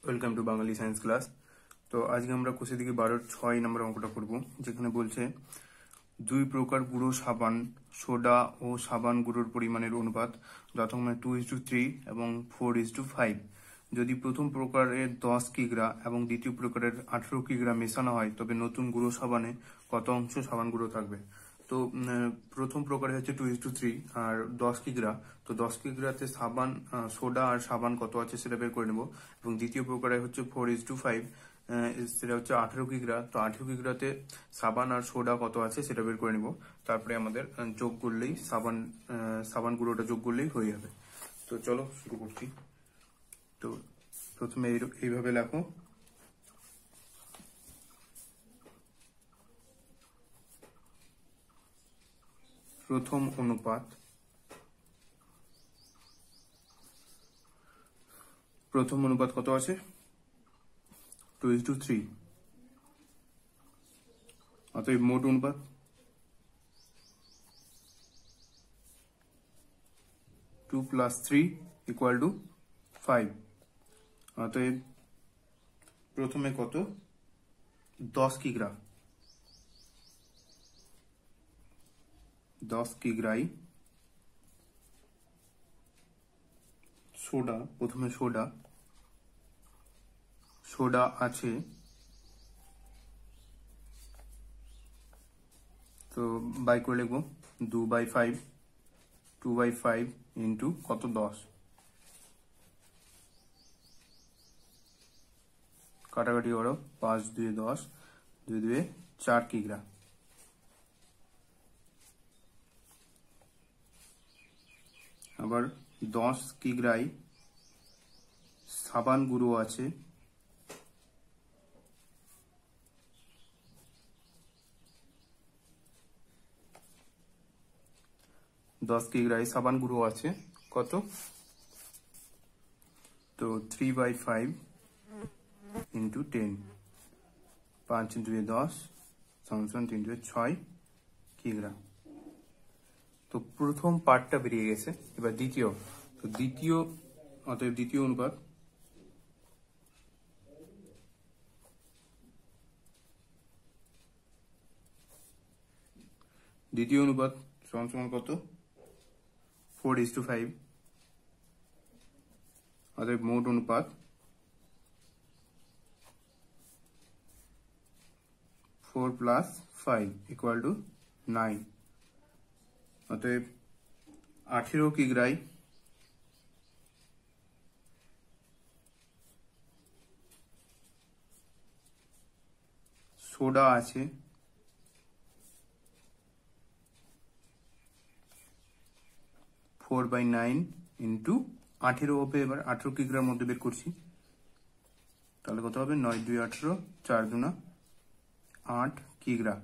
Welcome to Bangali science class. তো আজকে আমরা কোষে দিকে 12-6 নম্বর অঙ্কটা করব, যেখানে বলছে দুই প্রকার গুঁড়ো সাবান, সোডা ও সাবান গুঁড়োর পরিমাণের অনুপাত যথাক্রমে 2:3 এবং 4:5। যদি প্রথম প্রকারের 10 কিগ্রা এবং দ্বিতীয় প্রকারের 18 কিগ্রা মেশানো হয়, তবে নতুন গুঁড়ো সাবানে কত অংশ সাবান গুঁড়ো থাকবে। তো প্রথম প্রকারে হচ্ছে 2:3 আর 10 কিগ্রা। তো 10 কিগ্রাতে সাবান, সোডা আর সাবান কত আছে সেটা বের করে নেব। এবং দ্বিতীয় প্রকারে হচ্ছে 4:5, সেটা হচ্ছে 18 কিগ্রা। তো 18 কিগ্রাতে সাবান আর সোডা কত আছে সেটা বের করে নিব। তারপরে আমাদের যোগ করলেই সাবান গুঁড়োটা যোগ করলেই হয়ে যাবে। তো চলো শুরু করছি। তো প্রথমে এইভাবে লেখো, প্রথম অনুপাত, কত আছে? 2:3। অতএব মোট অনুপাত 2 + 3 = 5। অতএব প্রথমে কত? 10 কিগ্রা। 10 কিগ্রাই সোডা, প্রথমে সোডা আছে, তো বাই করে লিখবো 2/5 ইন্টু কত? 10। কাটাকাটি করো, 5 2 10, 2 2 4 কিগ্রা। আবার 10 কিগ্রাই সাবান গুঁড়ো আছে, কত? তো 3/5 ইন্টু 10, 5 2 10 = 3 2 6 কিগ্রা। তো প্রথম পার্টটা বেরিয়ে গেছে। এবার দ্বিতীয়, অতএব দ্বিতীয় অনুপাত সমান কত? 4:5। অতএব মোট অনুপাত 4 + 5 = 9। অতএব 18 কিগ্রাই সোডা আছে, (4/9) ইন্টু 18 হবে। এবার 18 কিগ্রার মধ্যে বের করছি, তাহলে কত হবে? 9 2 18, 4 2 8 কিগ্রা।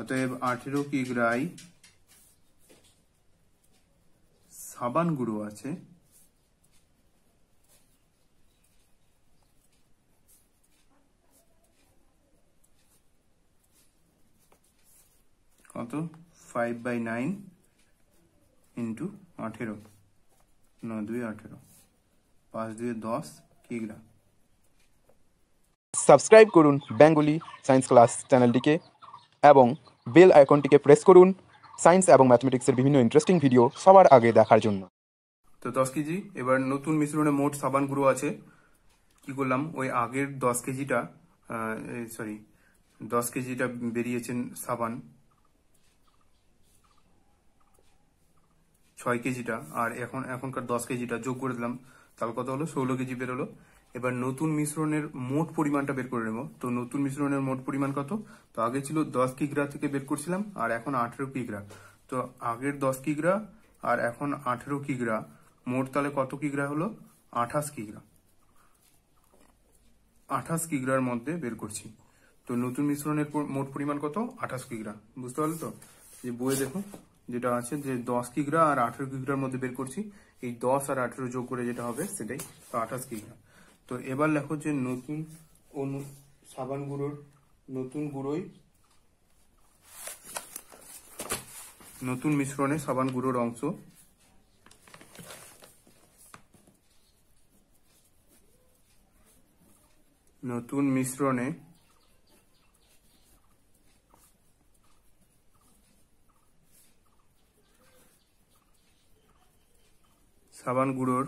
অতএব 18 কিগ্রাই সাবান গুঁড়ো আছে, কত? 5/9 ইন্টু 18, 9 2 18, 5 2 10 কিগ্রা। সাবস্ক্রাইব করুন বেঙ্গলি সায়েন্স ক্লাস চ্যানেলটিকে এবং বেল আইকনটিকে প্রেস করুন সায়েন্স এবং ম্যাথমেটিক্সের বিভিন্ন ইন্টারেস্টিং ভিডিও সবার আগে দেখার জন্য। তো 10 কেজি। এবার নতুন মিশ্রণে মোট সাবান গুঁড়ো আছে। কি করলাম? ওই আগের 10 কেজিটা বেরিয়েছেন সাবান, 6 কেজিটা, আর এখনকার 10 কেজিটা যোগ করে দিলাম, তাহলে কত হলো? 16 কেজি বেরোলো। এবার নতুন মিশ্রণের মোট পরিমাণটা বের করে নেব। তো নতুন মিশ্রণের মোট পরিমাণ কত? তো আগে ছিল 10 কিগ্রা থেকে বের করছিলাম, আর এখন 18 কিগ্রা। তো আগের 10 কিগ্রা আর এখন 18 কিগ্রা, মোট তাহলে কত কিগ্রা হলো? 28 কিগ্রা। 28 কিগ্রার মধ্যে বের করছি। তো নতুন মিশ্রণের মোট পরিমাণ কত? 28 কিগ্রা। বুঝতে পারলো তো? যে বইয়ে দেখো যেটা আছে, যে 10 কিগ্রা আর 18 কিগ্রার মধ্যে বের করছি, এই 10 আর 18 যোগ করে যেটা হবে সেটাই, তো 28 কিগ্রা। তো এবার লেখো যে নতুন সাবান গুঁড়োর নতুন মিশ্রণে সাবান গুঁড়োর অংশ নতুন মিশ্রণে সাবান গুঁড়োর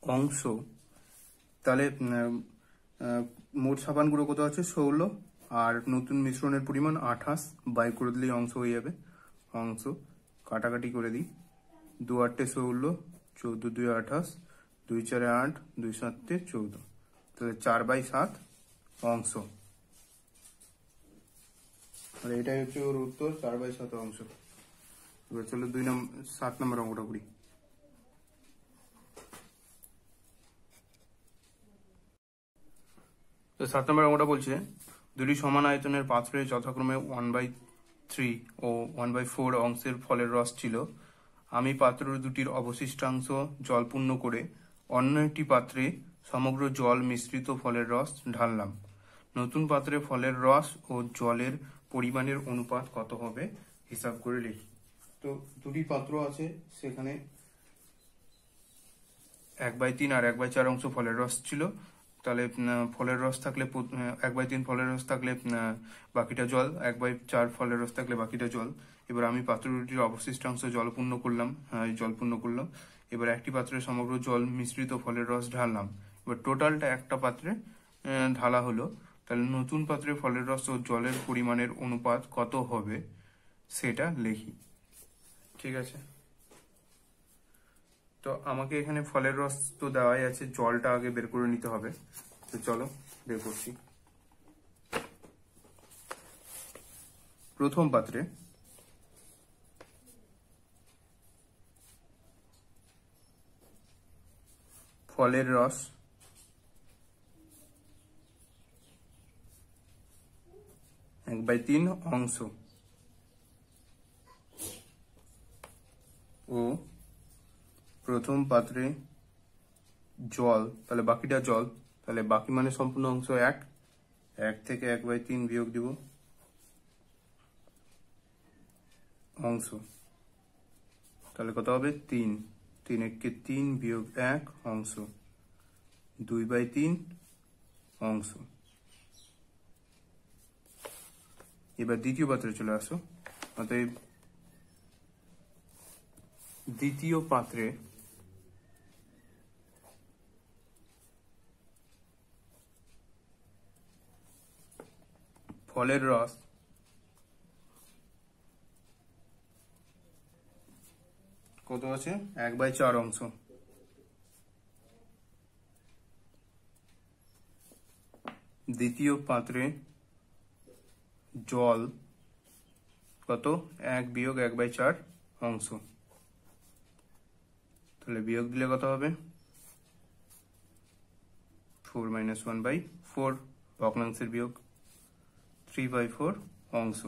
অংশ, তাহলে মোট সাবান গুঁড়ো কত আছে 16, আর নতুন মিশ্রণের পরিমাণ 28, বাই করে দিলেই অংশ হয়ে যাবে। অংশ কাটাকাটি করে দিই, 2 8 16, 14 2 28, 2 4 8, 2 7 14, তাহলে 4/7 অংশ। আর এটাই হচ্ছে ওর উত্তর, 4/7 অংশ। এবার চলো 7 নম্বর অঙ্কটা করি। তো 7 নম্বর অঙ্কটা বলছে দুটি সমান আয়তনের পাত্রে যথাক্রমে 1/3 ও 1/4 অংশের ফলের রস ছিল। আমি পাত্র দুটির অবশিষ্টাংশ জলপূর্ণ করে অন্য একটি পাত্রে সমগ্র জল মিশ্রিত ফলের রস ঢাললাম। নতুন পাত্রে ফলের রস ও জলের পরিমাণের অনুপাত কত হবে হিসাব করে লিখি। তো দুটি পাত্র আছে, সেখানে 1/3 আর 1/4 অংশ ফলের রস ছিল। তাহলে ফলের রস থাকলে 1/3 ফলের রস থাকলে বাকিটা জল, 1/4 ফলের রস থাকলে বাকিটা জল। এবার আমি পাত্র দুটির অবশিষ্টাংশ জলপূর্ণ করলাম, জলপূর্ণ করলাম। এবার একটি পাত্রে সমগ্র জল মিশ্রিত ফলের রস ঢাললাম। এবার টোটালটা একটা পাত্রে ঢালা হলো, তাহলে নতুন পাত্রে ফলের রস ও জলের পরিমাণের অনুপাত কত হবে সেটা লিখি। ঠিক আছে, তো আমাকে এখানে ফলের রস তো দেওয়াই আছে, জলটা আগে বের করে নিতে হবে। তো চলো বের করছি। প্রথম পাত্রে ফলের রস 1/3 অংশ ও প্রথম পাত্রে জল, তাহলে বাকিটা জল, তাহলে বাকি মানে সম্পূর্ণ অংশ 1 থেকে 1/3 বিয়োগ দিব অংশ, তাহলে কত হবে 3, 3 1 3 বিয়োগ 1 অংশ, 2/3 অংশ। এবার দ্বিতীয় পাত্রে চলে আসো। অতএব দ্বিতীয় পাত্রে ফলের রস কত আছে 1/4 অংশ। দ্বিতীয় পাত্রে জল কত 1 বিয়োগ 1/4 অংশ, তাহলে বিয়োগ দিলে কত হবে 4 - 1/4, ভগ্নাংশের বিয়োগ 3/4 অংশ।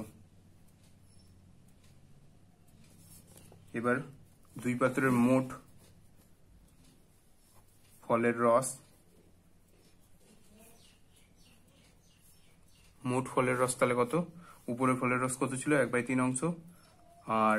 এবার দুই পাত্রের মোট ফলের রস, তাহলে কত, উপরে ফলের রস কত ছিল 1/3 অংশ, আর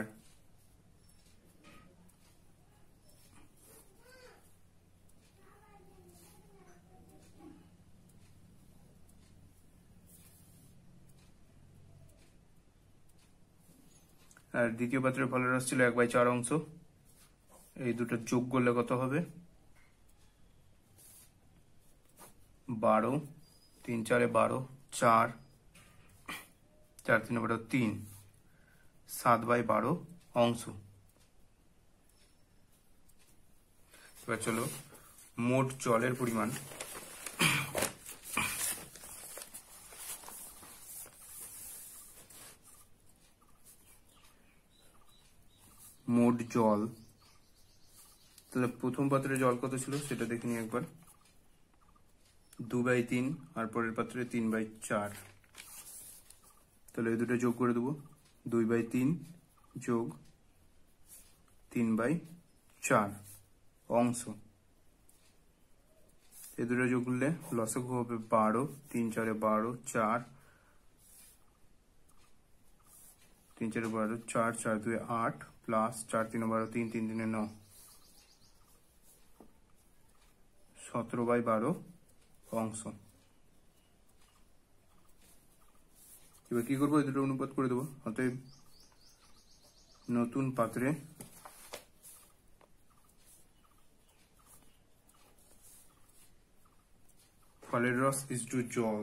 দ্বিতীয় পাত্রের ফলের রস ছিল 1/4 অংশ। এই দুটো যোগ করলে কত হবে 12, 3 4 12, 4 4 3 12 3, 7/12 অংশ। এবার চলো মোট জলের পরিমাণ, মোট জল, তাহলে প্রথম পাত্রে জল কত ছিল সেটা দেখে নিই একবার, 2/3, আর পরের পাত্রে 3/4, তাহলে এই দুটো যোগ করে দেবো, 2/3 যোগ 3/4 অংশ। এই দুটো যোগ করলে লসাগু হবে 12, 3 4 12, 4 3 4 12, 4 4 2 8, প্লাস 4 3 12, 3 3 3 9, 17/12 অংশ। এবার কি করবো, এই দুটো অনুপাত করে দেবো। অতএব নতুন পাত্রে ফলের রস ইজ টু জল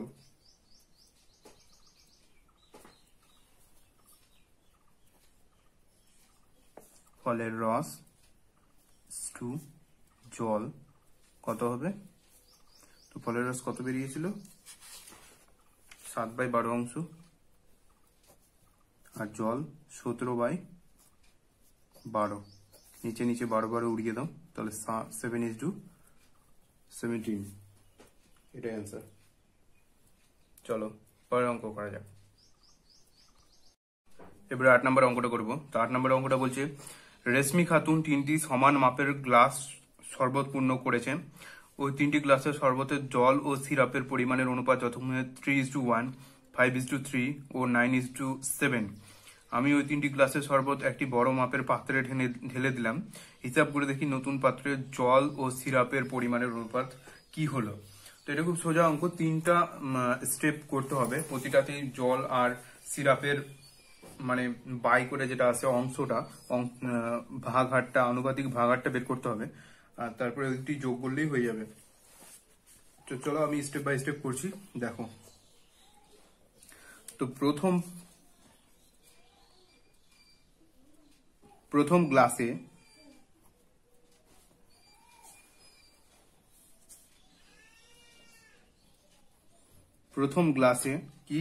ফলের রস টু জল কত হবে? তো ফলের রস কত বেরিয়েছিল? 7/12 অংশ, আর জল 17/12। নিচে নিচে 12 উড়িয়ে দাও, তাহলে 7:17। এটাই অ্যান্সার। চলো পরের অঙ্ক করা যাক। এবারে 8 নম্বর অঙ্কটা করবো। তো 8 নম্বর অঙ্কটা বলছে, রেশমি খাতুন 3টি সমান মাপের গ্লাস শরবত পূর্ণ করেছে। ওই 3টি গ্লাসের শরবতের জল ও সিরাপের পরিমাণের অনুপাত যথাক্রমে 3:1, 5:3 ও 9:7। আমি ওই 3টি গ্লাসের শরবত একটি বড় মাপের পাত্রে ঢেলে দিলাম। হিসাব করে দেখি নতুন পাত্রে জল ও সিরাপের পরিমাণের অনুপাত কি হলো। তো এটা খুব সোজা অঙ্ক, 3টা স্টেপ করতে হবে। প্রতিটাতেই জল আর সিরাপের মানে বাই করে যেটা আছে অংশটা, ভাগহারটা, আনুপাতিক ভাগহারটা বের করতে হবে, আর তারপরে ওইটি যোগ করলেই হয়ে যাবে। তো চলো আমি স্টেপ বাই স্টেপ করছি, দেখো। তো প্রথম গ্লাসে কি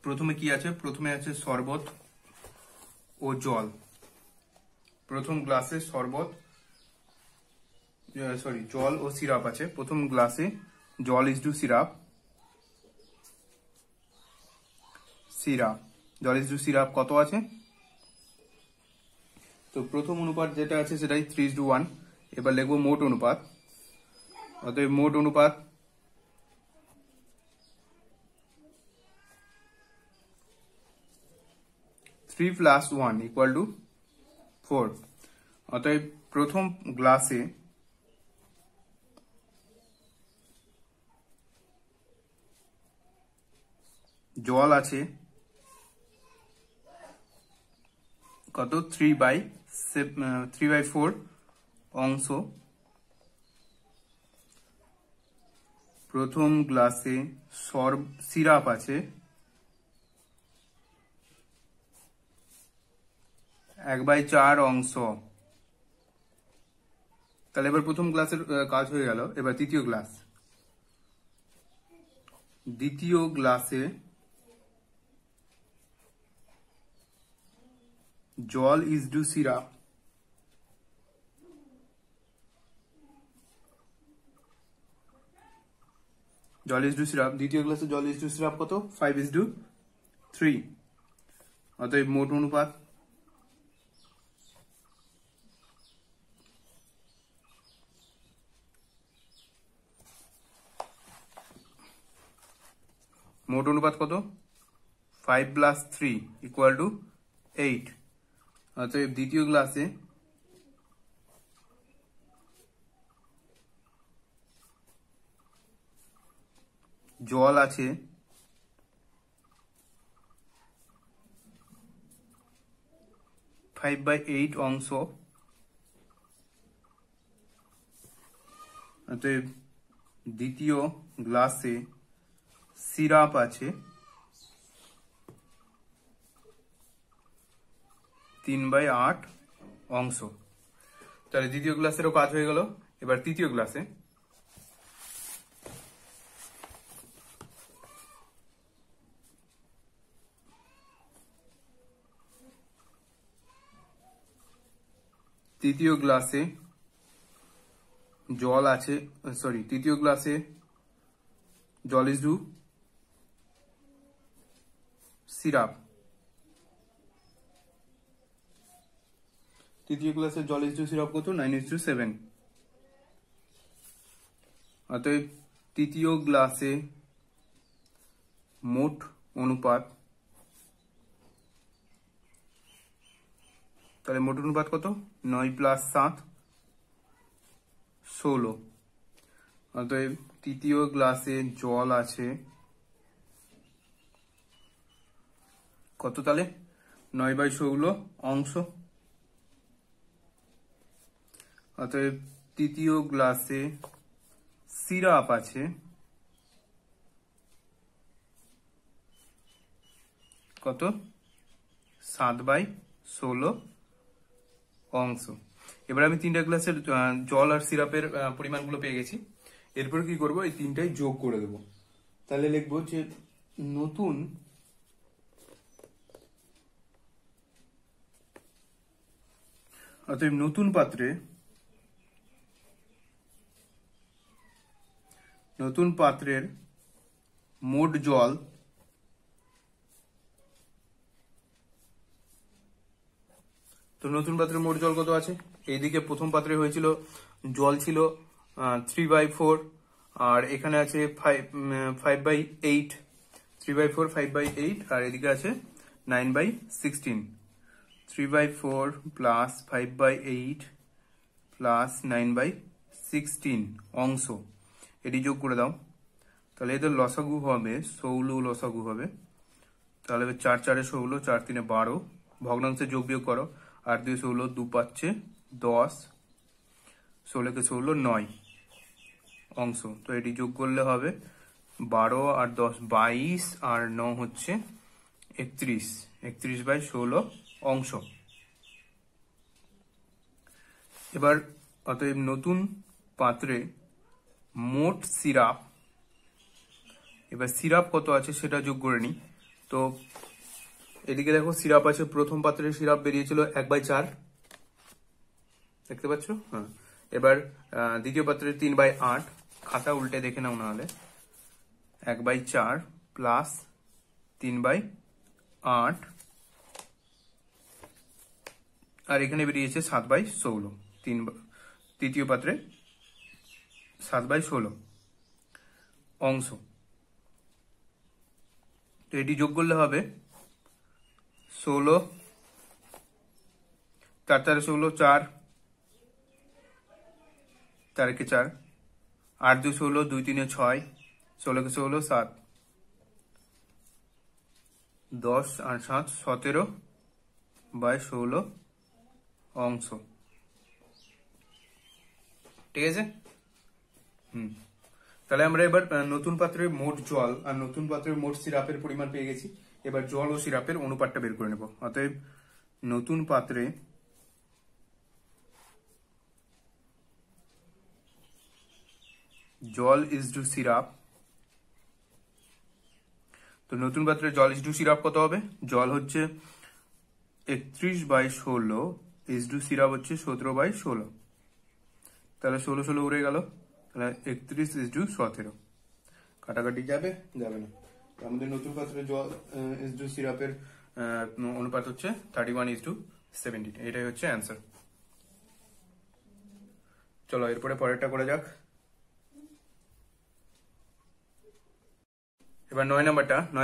প্রথমে কি আছে? প্রথমে আছে শরবত ও জল। প্রথম গ্লাসে জল ও সিরাপ আছে। প্রথম গ্লাসে জল ইজ টু সিরাপ কত আছে? তো প্রথম অনুপাত যেটা আছে সেটাই 3:1। এবার লিখবো মোট অনুপাত। অতএব মোট অনুপাত 3 + 1 = 4। অতএব প্রথম গ্লাসে জল আছে কত? 3/4 অংশ। প্রথম গ্লাসে সিরাপ আছে 1/4 অংশ। তাহলে এবার প্রথম গ্লাসের কাজ হয়ে গেল। এবার দ্বিতীয় গ্লাসে জল ইজ টু সিরাপ দ্বিতীয় গ্লাসে জল ইজ টু সিরাপ কত? 5:3। অতএব মোট অনুপাত কত? 5 + 3 = 8। অতএব দ্বিতীয় গ্লাসে জল আছে 5/8 অংশ। অতএব দ্বিতীয় গ্লাসে সিরাপ আছে 3/8 অংশ। তাহলে দ্বিতীয় গ্লাসেরও কাজ হয়ে গেল। এবার তৃতীয় গ্লাসে জল আছে, তৃতীয় গ্লাসে জল ইজ টু সিরাপ। তৃতীয় গ্লাসে জল ইজ টু সিরাপ কত? 9:7। অতএব তৃতীয় গ্লাসে মোট অনুপাত, তাহলে মোট অনুপাত কত? 9 + 7 16। অতএব তৃতীয় গ্লাসে জল আছে কত, তাহলে 9/16 অংশ। অতএব তৃতীয় গ্লাসে সিরাপ আছে কত, 7/16 অংশ। এবার আমি 3টা গ্লাসের জল আর সিরাপের পরিমাণগুলো পেয়ে গেছি। এরপর কি করব, এই 3টাই যোগ করে দেব। তাহলে লিখবো যে নতুন অতএব নতুন পাত্রের মোট জল তো নতুন পাত্রের মোট জল কত আছে, এইদিকে প্রথম পাত্রে হয়েছিল জল ছিল 3/4, আর এখানে আছে 5/8, 3/4 5/8, আর এদিকে আছে 9/16। 3/4 প্লাস 5/8 প্লাস 9/16 অংশ, এটি যোগ করে দাও। তাহলে এদের লসাগু হবে 16 লসাগু হবে। তাহলে 4 4 16, 4 3 12, ভগ্নাংশে যোগ বিয়োগ করো, 8 2 16, 2 5 10, 16 কে 16 9 অংশ। তো এটি যোগ করলে হবে 12 আর 10 22, আর 9 হচ্ছে 31, 31/16 অংশ। এবার অতএব নতুন পাত্রে মোট সিরাপ, এবার সিরাপ কত আছে সেটা যোগ করে নিই। তো এদিকে দেখো সিরাপ আছে, প্রথম পাত্রের সিরাপ বেরিয়েছিল 1/4, দেখতে পাচ্ছ? হ্যাঁ। এবার দ্বিতীয় পাত্রের 3/8, খাতা উল্টে দেখে নাও নাহলে, 1/4 প্লাস 3/8, আর এখানে বেরিয়েছে 7/16, তৃতীয় পাত্রে 7/16 অংশ। তো এটি যোগ করলে হবে 16, 4 4 16, 4 4 1 4, 8 2 16, 2 3 6, 16 কে 16 7, 10 আর 7 17/16 অংশ। ঠিক আছে? তাহলে আমরা এবার নতুন পাত্রে মোট জল আর নতুন পাত্রের মোট সিরাপের পরিমাণ পেয়ে গেছি। এবার জল ও সিরাপের অনুপাতটা বের করে নেব। অতএব নতুন পাত্রে জল ইজ টু সিরাপ, তো নতুন পাত্রে জল ইজ টু সিরাপ কত হবে, জল হচ্ছে 31/16 ইজ টু সিরাপ হচ্ছে 17/16, তাহলে 16 16 উড়ে গেল, তাহলে 31 ইজ টু 17, কাটাকাটি যাবে যাবে না। আমাদের নতুন পাত্রে জল ইজ টু সিরাপের অনুপাত হচ্ছে 31:17, এটাই হচ্ছে অ্যান্সার। চলো এরপরে পরেরটা করে যাক। এবার 9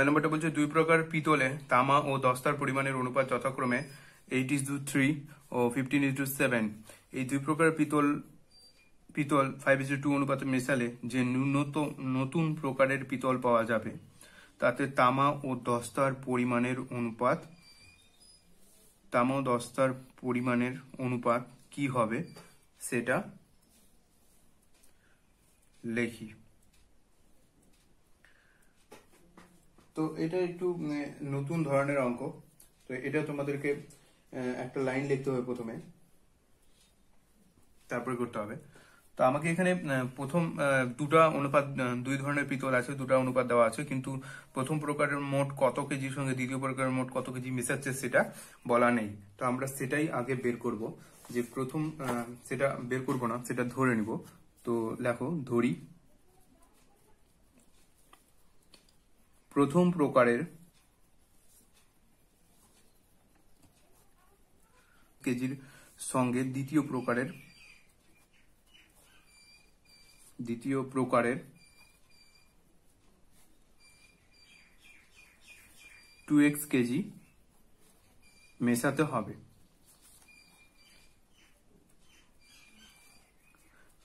নম্বরটা বলছে 2 প্রকার পিতলে তামা ও দস্তার পরিমাণের অনুপাত যথাক্রমে 8:3 ও 15:7। এই 2 প্রকার পিতল 5:2 অনুপাতে মেশালে যে নতুন প্রকারের পিতল পাওয়া যাবে তাতে তামা ও দস্তার পরিমাণের অনুপাত কি হবে সেটা লেখি। তো এটা একটু নতুন ধরনের অঙ্ক, তো এটা তোমাদেরকে একটা লাইন লিখতে হবে প্রথমে, তারপরে করতে হবে। তো আমাকে এখানে প্রথম দুই ধরনের পিতল আছে, দুটা অনুপাত দেওয়া আছে, কিন্তু প্রথম প্রকারের মোট কত কেজির সঙ্গে দ্বিতীয় প্রকারের মোট কত কেজি মেশাচ্ছে সেটা বলা নেই। তো আমরা সেটাই আগে বের করব, যে প্রথম সেটা বের করব না, সেটা ধরে নিব। তো লেখো, ধরি প্রথম প্রকারের কেজির সঙ্গে দ্বিতীয় প্রকারের 2x কেজি মেশাতে হবে।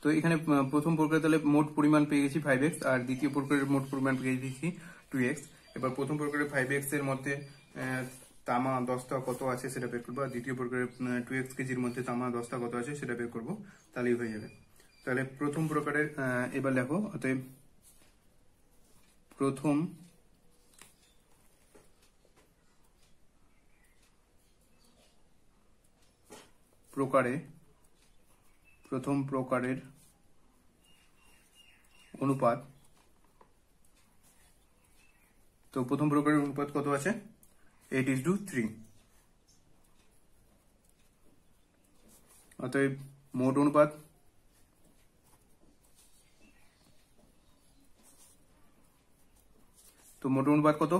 তো এখানে প্রথম প্রকারে তাহলে মোট পরিমাণ পেয়ে গেছি 5x, আর দ্বিতীয় প্রকারের মোট পরিমাণ পেয়ে গেছি 2x। এবার প্রথম প্রকারের 5x এর মধ্যে তামা 10টা কত আছে সেটা বের করবো, আর দ্বিতীয় প্রকারের 2x কেজির মধ্যে তামা 10টা কত আছে সেটা বের করবো, তাহলেই হয়ে যাবে। তাহলে প্রথম প্রকারের এবার লেখো, অতএব প্রথম প্রকারের অনুপাত, তো প্রথম প্রকারের অনুপাত কত আছে? 8:3। অতএব মোট অনুপাত তো মোট অনুপাত কত?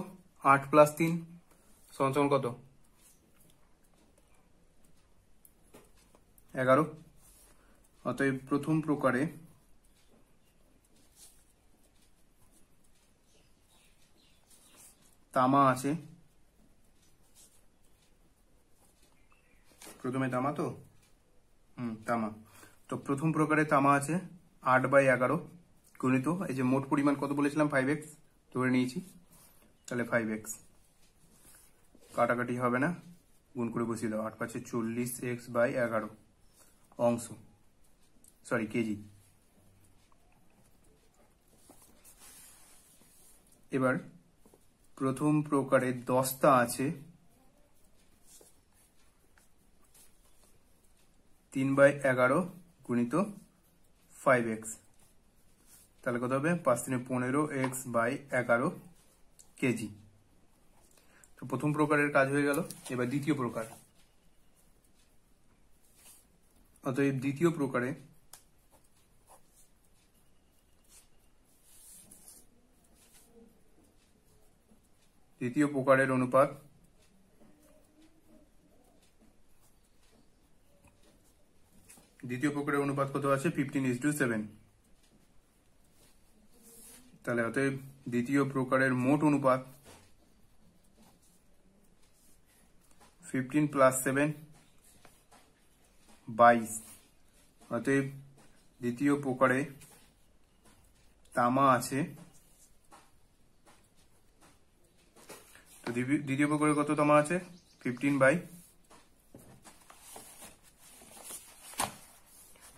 8 + 3 সমান কত? 11। অতএব প্রথম প্রকারে তামা আছে, প্রথমে তামা, তো তামা, তো প্রথম প্রকারে তামা আছে 8/11 গুণিত এই যে মোট পরিমাণ কত বলেছিলাম 5x ধরে নিয়েছি, তাহলে 5x কাটাকাটি হবে না, গুণ করে বসিয়ে দাও, 8 × 5 = 40x/11 অংশ, সরি কেজি। এবার প্রথম প্রকারে 10টা আছে 3/11 গুণিত 5x, তাহলে কত হবে? 5 × 3 = 15x/11 কেজি। তো প্রথম প্রকারের কাজ হয়ে গেল। এবার দ্বিতীয় প্রকার, অতএব দ্বিতীয় প্রকারে অনুপাত, কত আছে? 15:7। তাহলে অতএব দ্বিতীয় প্রকারের মোট অনুপাত 15 + 7 22। অতএব দ্বিতীয় প্রকারে তামা আছে, তো দ্বিতীয় প্রকারে কত তামা আছে? 15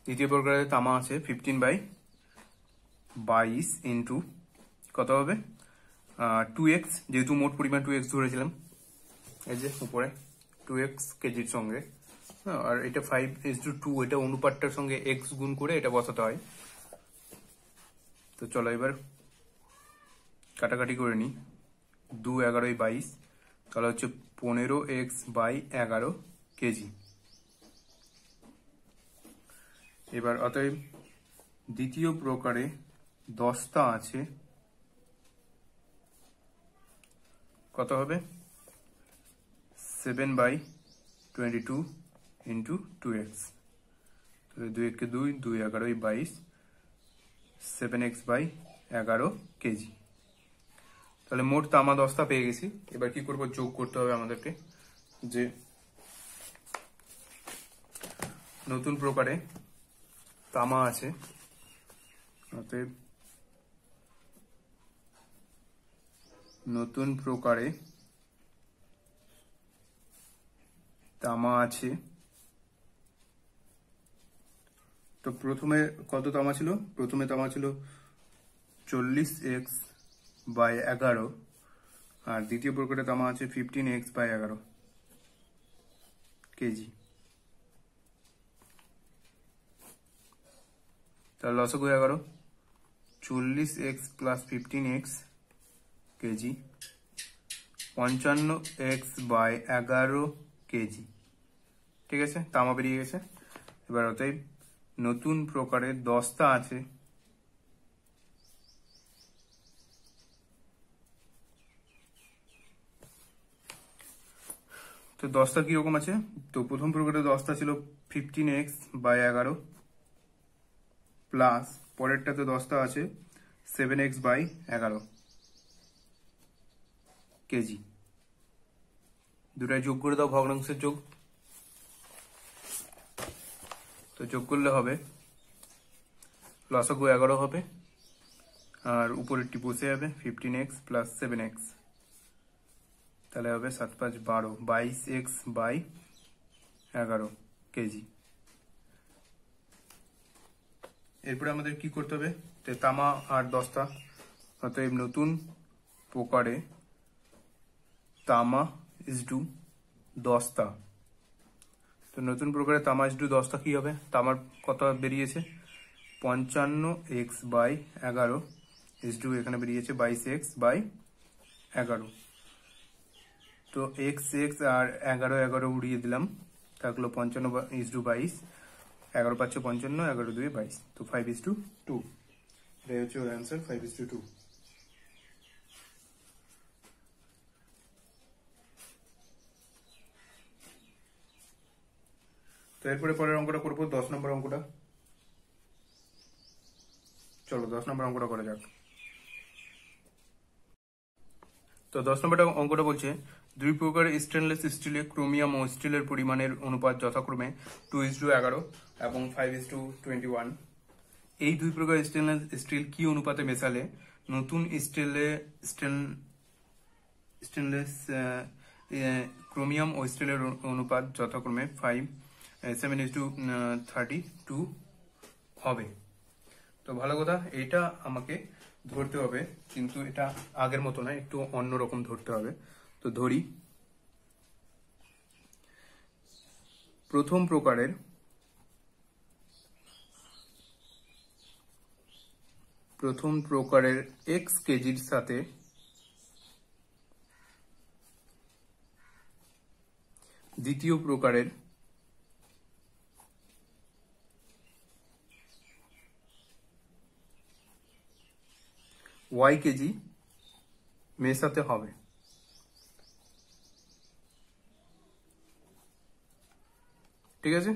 দ্বিতীয় প্রকারে তামা আছে 15/22 ইন্টু কত হবে? 2x, যেহেতু মোট পরিমাণ 2x ধরেছিলাম, এই যে উপরে 2x কেজির সঙ্গে, আর এটা 5:2, এটা অনুপাতটার সঙ্গে x গুণ করে এটা বসাতে হয়। তো চলো এবার কাটাকাটি করে নিই, 2 × 11 = 22, তাহলে হচ্ছে 15x/11 কেজি। এবার অতএব দ্বিতীয় প্রকারে 10টা আছে কত হবে? 7/22 ইন্টু 2x, তাহলে 2 × 2 = 2, 2 × 11 = 22, 7x/11 কেজি। তাহলে মোট তামা 10টা পেয়ে গেছি। এবার কি করব? যোগ করতে হবে আমাদেরকে, যে নতুন প্রকারে তামা আছে, অতএব নতুন প্রকারে তামা আছে, তো প্রথমে কত তামা ছিল? প্রথমে তামা ছিল 40x/11, আর দ্বিতীয় প্রকারে তামা আছে 15x/11 কেজি। তাহলে লসাগু 11, 40x + 15x KG, 55x/11 KG. ঠিক আছে, তামা বেরিয়ে গেছে। এবার অতএব নতুন প্রকারে 10টা আছে, তো 10টা কিরকম আছে? তো প্রথম প্রকারে 10টা ছিল 15x/11 প্লাস পরেরটাতে 10টা আছে 7x/11 কেজি। দুটাই যোগ করে দাও, ভগ্নাংশের যোগ। তো যোগ করলে হবে লসাগু 11 হবে, আর উপরেরটি বসে যাবে 15x প্লাস 7x, তাহলে হবে 7 5 12, 22x বাই 11 কেজি। এরপরে আমাদের কি করতে হবে, তামা আর দস্তা, অতএব নতুন প্রকারে তামা ইজ টু দস্তা। তো নতুন প্রকারে তামা ইজ টু দস্তা কি হবে, তামার কত বেরিয়েছে 55x বাই 11 ইজ টু এখানে বেরিয়েছে 22x বাই 11। তো x আর 11 উড়িয়ে দিলাম, থাকলো 55 ইজ টু 22, 11 পাচ্ছে 55, 11 2 22, তো 5:2। এটাই হচ্ছে ওর অ্যান্সার, 5:2। তো এরপরে পরের অঙ্কটা করবো 10 নম্বর অঙ্কটা। চলো 10 নম্বর অঙ্কটা করা যাক। তো 10 নম্বর অঙ্কটা বলছে দুই প্রকার স্টেনলেস স্টিলে ক্রোমিয়াম ও স্টিলের পরিমাণের অনুপাত যথাক্রমে 2:11 এবং 5:21। এই দুই প্রকার স্টেনলেস স্টিল কি অনুপাতে মেশালে নতুন স্টেনলেস ক্রোমিয়াম ও স্টিলের অনুপাত যথাক্রমে 7:32 হবে। তো ভালো কথা, এটা আমাকে ধরতে হবে, কিন্তু এটা আগের মতো নয়, একটু অন্যরকম ধরতে হবে। তো ধরি, প্রথম প্রকারের x কেজির সাথে দ্বিতীয় প্রকারের y কেজি মেশাতে হবে। ঠিক আছে,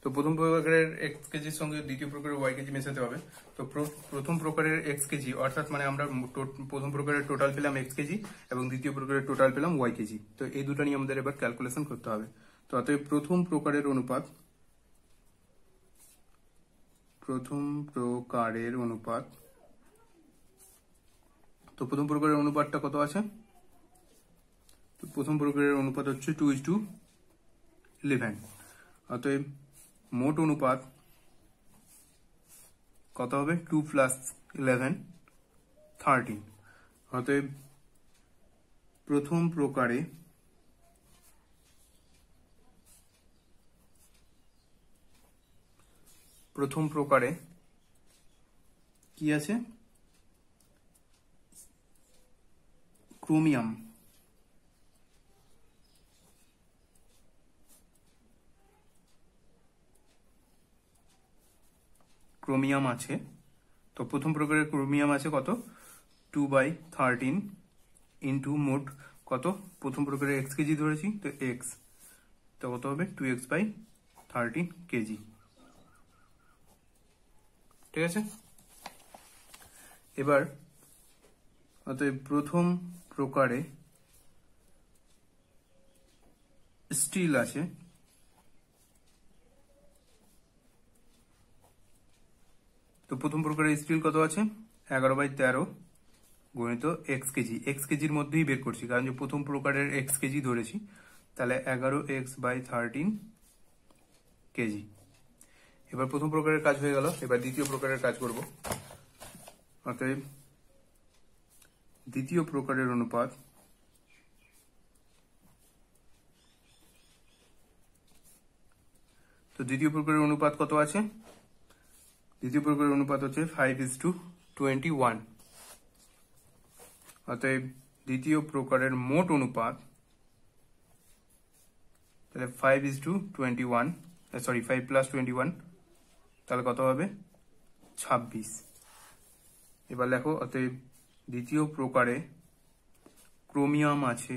তো প্রথম প্রকারের x কেজির সঙ্গে দ্বিতীয় প্রকারের y কেজি মেশাতে হবে। তো প্রথম প্রকারের x কেজি অর্থাৎ মানে আমরা প্রথম প্রকারের টোটাল পেলাম x কেজি এবং দ্বিতীয় প্রকারের টোটাল পেলাম y কেজি। তো এই দুটো নিয়ে আমাদের এবার ক্যালকুলেশন করতে হবে। তো অতএব প্রথম প্রকারের অনুপাত তো প্রথম প্রকারের অনুপাতটা কত আছে, তো প্রথম প্রকারের অনুপাত হচ্ছে 2:11। অতএব মোট অনুপাত কত হবে, 2 + 11 13। অতএব প্রথম প্রকারে কি আছে, ক্রোমিয়াম আছে। তো প্রথম প্রকারের ক্রোমিয়াম আছে কত, 2/13 ইন্টু মোট কত, প্রথম প্রকারের x কেজি ধরেছি, তো x, তো কত হবে 2x/13 কেজি। ঠিক আছে, এবার অতএব প্রথম প্রকারে স্টিল আছে, তো প্রথম প্রকারের স্টিল কত আছে, 11/13 গুণিত x কেজি, x কেজির মধ্যেই বের করছি কারণ যে প্রথম প্রকারের x কেজি ধরেছি, তাহলে 11x/13 কেজি। এবার প্রথম প্রকারের কাজ হয়ে গেল, এবার দ্বিতীয় প্রকারের কাজ করব। অতএব দ্বিতীয় প্রকারের অনুপাত তো দ্বিতীয় প্রকারের অনুপাত কত আছে, দ্বিতীয় প্রকারের অনুপাত হচ্ছে 5:21। অতএব দ্বিতীয় প্রকারের মোট অনুপাত, তাহলে 5:21, সরি 5 + 21, তাহলে কত হবে 26। এবার লেখো, অতএব দ্বিতীয় প্রকারে ক্রোমিয়াম আছে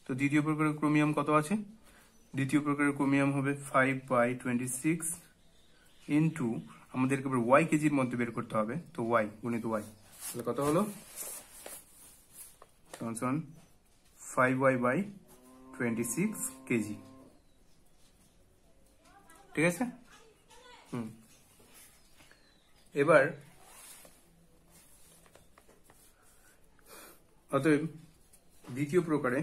তো দ্বিতীয় প্রকারের ক্রোমিয়াম কত আছে, দ্বিতীয় প্রকারের ক্রোমিয়াম হবে 5/26 ইন্টু আমাদেরকে এবার y কেজির মধ্যে বের করতে হবে, তো y গুণিত y, তাহলে কত হলো 5y/26 কেজি। ঠিক আছে। এবার অতএব দ্বিতীয় প্রকারে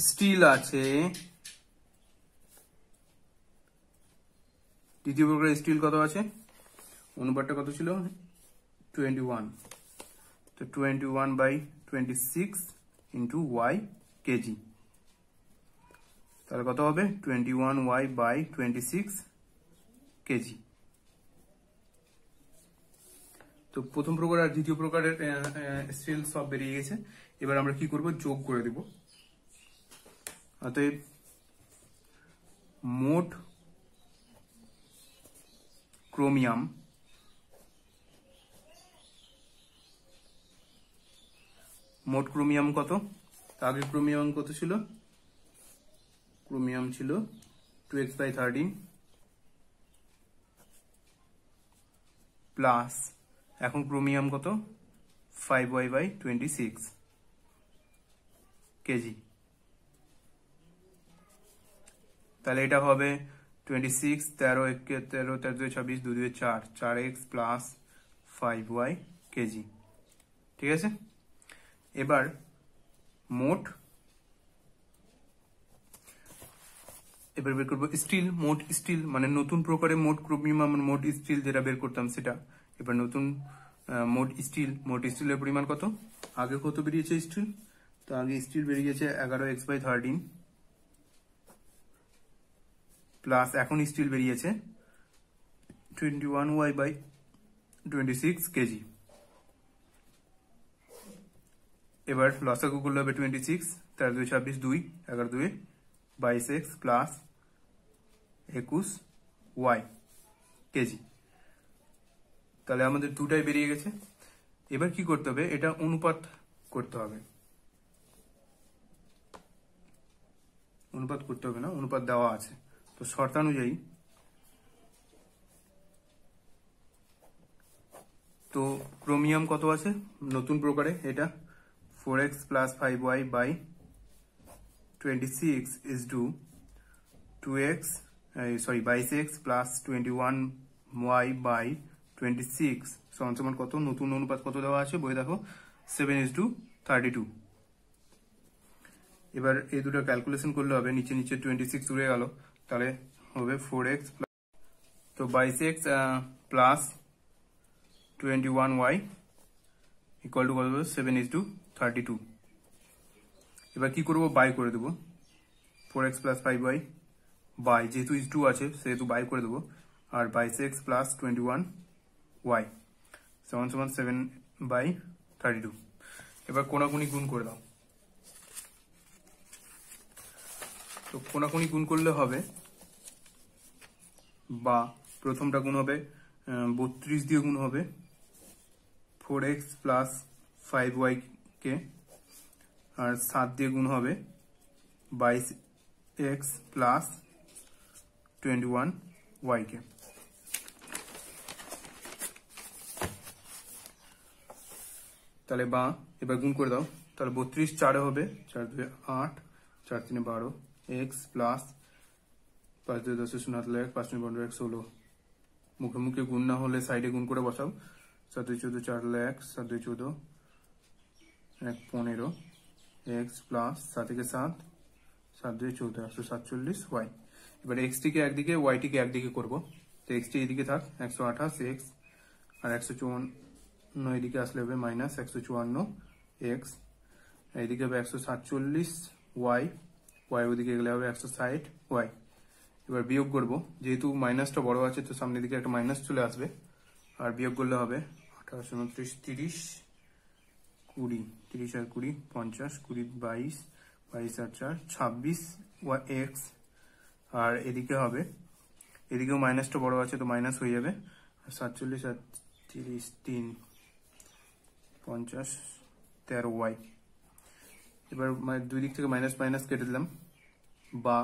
স্টিল আছে, দ্বিতীয় প্রকারে স্টিল কত আছে, অনুপাতটা কত ছিল 21, তো 21/26 ইন্টু ওয়াই কেজি, তাহলে কত হবে 21y/26 কেজি। তো প্রথম প্রকার আর দ্বিতীয় প্রকারের স্টিল সব বেরিয়ে গেছে। এবার আমরা কি করব, যোগ করে দেব। অতএব মোট ক্রোমিয়াম কত, আগে ক্রোমিয়াম কত ছিল, ক্রোমিয়াম ছিল 2x/13 প্লাস এখন ক্রোমিয়াম কত 5y/26 কেজি, তাহলে এটা হবে 26 13 13 13 26 2 2 4 4x প্লাস 5y কেজি। ঠিক আছে, এবার মোট, এবার বের করবো স্টিল, মোট স্টিল মানে নতুন প্রকারে মোট ক্রোমিয়াম মোট স্টিল যেটা বের করতাম সেটা। এবার নতুন মোট স্টিলের পরিমাণ কত, আগে কত বেরিয়েছে স্টিল, তো আগে স্টিল বেরিয়েছে 11x/13 প্লাস এখন স্টিল বেরিয়েছে 21y/26 কেজি। এবার লসাগু করলে হবে 26 13 2 26 2 11 2 22x প্লাস 21y কেজি, তাহলে আমাদের দুটাই বেরিয়ে গেছে। এবার কি করতে হবে, এটা অনুপাত করতে হবে, অনুপাত করতে হবে না, অনুপাত দেওয়া আছে। তো শর্তানুযায়ী তো ক্রোমিয়াম কত আছে নতুন প্রকারে, এটা 4x plus 5y/26 is to 2x 22x plus 21y/26 সমান কত, নতুন অনুপাত কত দেওয়া আছে বই দেখো 7:32। এবার এই দুটো ক্যালকুলেশন করলে হবে, নিচে নিচে 26 উড়ে গেল, তাহলে হবে 4x তো 22x plus 21y equal to কত হবে 7:32। এবার কি করবো, বাই করে দেবো, 4x প্লাস 5y বাই, যেহেতু is 2 আছে সেহেতু বাই করে দেবো, আর 22x প্লাস 21y সমান 7/32। এবার কোনাকুনি গুণ করে দাও, তো কোনাকুনি গুণ করলে হবে, বা প্রথমটা গুণ হবে 32 দিয়ে গুণ হবে 4x প্লাস 5y কে, আর 7 দিয়ে গুণ হবে 22x প্লাস 21y কে। তাহলে বা এবার গুণ করে দাও, তাহলে 32 4 হবে 4 2 8 4 3 12 x প্লাস 5 2 10 0 1 5 9 15 16, মুখে মুখে গুণ না হলে সাইডে গুণ করে বসাও, 7 2 14 4 1 7 2 14 1 15 x প্লাস 7 থেকে 7 7 2 14 147 y। এবার x টিকে একদিকে y টিকে একদিকে করব, তো x টি এদিকে থাক 128 x আর 154 এদিকে আসলে হবে মাইনাস 154 x, এইদিকে হবে 147 y, y ওদিকে গেলে হবে 160 y। এবার বিয়োগ করব, যেহেতু মাইনাসটা বড় আছে তো সামনের দিকে একটা মাইনাস চলে আসবে, আর বিয়োগ করলে হবে 28 29 30 20 30 আর 20 50 20 22 22 আর 4 26 x, আর এদিকে হবে, এদিকেও মাইনাসটা বড় আছে তো মাইনাস হয়ে যাবে, 47 আর 30 3 50 13y। এবার দুই দিক থেকে মাইনাস মাইনাস কেটে দিলাম, বা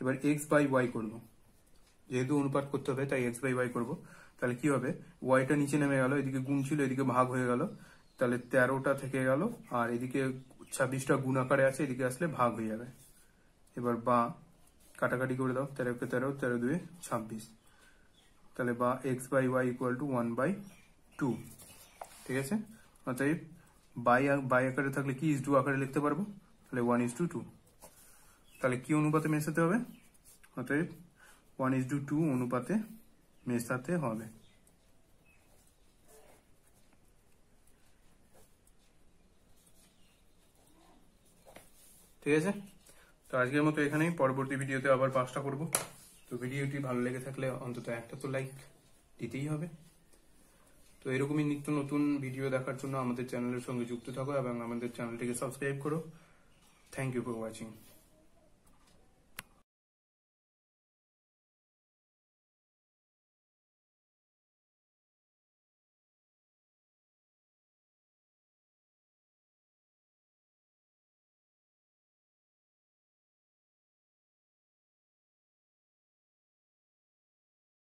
এবার x/y করব, যেহেতু অনুপাত করতে হবে তাই x/y করব। তাহলে কি হবে, ওয়াইটা নিচে নেমে গেল, এদিকে গুণ ছিল এদিকে ভাগ হয়ে গেল, তাহলে 13টা থেকে গেল, আর এদিকে 26টা গুণ আকারে আছে, এদিকে আসলে ভাগ হয়ে যাবে। এবার বা কাটাকাটি করে দাও, 13 কে 13, 13 2 26, তাহলে বা x/y ইকুয়াল টু 1/2। ঠিক আছে, অতএব বাই আকারে থাকলে কি ইজ টু আকারে লিখতে পারবো, তাহলে 1:2। তাহলে কি অনুপাতে মেশাতে হবে, অতএব 1:2 অনুপাতে মেশাতে হবে। ঠিক আছে, তো আজকের মতো এখানেই, পরবর্তী ভিডিওতে আবার 5টা করব। তো ভিডিওটি ভালো লেগে থাকলে অন্তত একটা তো লাইক দিতেই হবে। তো এরকমই নিত্য নতুন ভিডিও দেখার জন্য আমাদের চ্যানেলের সঙ্গে যুক্ত থাকো এবং আমাদের চ্যানেলটিকে সাবস্ক্রাইব করো। Thank you for watching.